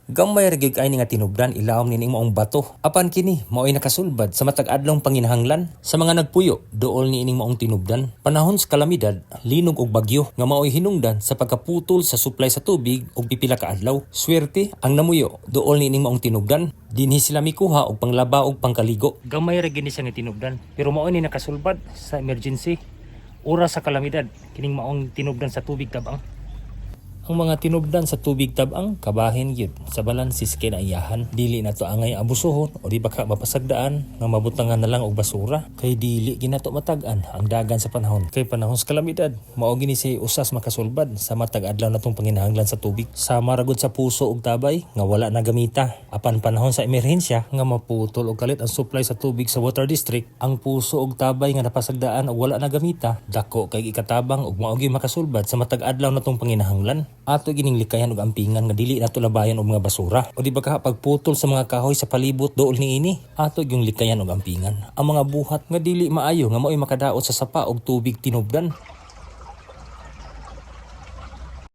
Gamay ra gyud kay ni nga tinubdan ilawom nining maong bato. Apan kini mao'y nakasulbad sa matag adlong panginahanglan sa mga nagpuyo duol ni ining maong tinubdan. Panahon sa kalamidad, linog ug bagyo nga mao'y hinungdan sa pagkaputol sa supply sa tubig ug pipila ka adlaw. Swerte ang namuyo duol ni ining maong tinubdan. Dinhi sila mikuha og panglaba ug pangkaligo. Gamay ra gyud ni siya nga tinubdan pero mao ni nakasulbad sa emergency. Oras sa kalamidad kining maong tinubdan sa tubig tabang. Ang mga tinubdan sa tubig tabang kabahin gyud sa balansis kay naiyahan. Dili na to angay abusohon o di baka mapasagdaan nga mabutangan na lang og basura kay dili ginato matag-an ang dagan sa panahon. Kay panahon sa kalamidad mao gini si usas makasulbad sa matag adlaw natong panginahanglan sa tubig. Sama ra gud sa puso ug tabay nga wala na gamita. Apan panahon sa emerhensya nga maputol og kalit ang supply sa tubig sa water district, ang puso ug tabay nga napasagdaan og wala na gamita dako kay ikatabang ug mao gyud makasulbad sa matag adlaw natong panginahanglan. Ato gining likayan og ampingan nga dili nato labayan og mga basura o di ba ka pagputol sa mga kahoy sa palibot duol niini. Ato gyung likayan og ampingan ang mga buhat nga dili maayo nga mao'y makadaot sa sapa og tubig tinubdan.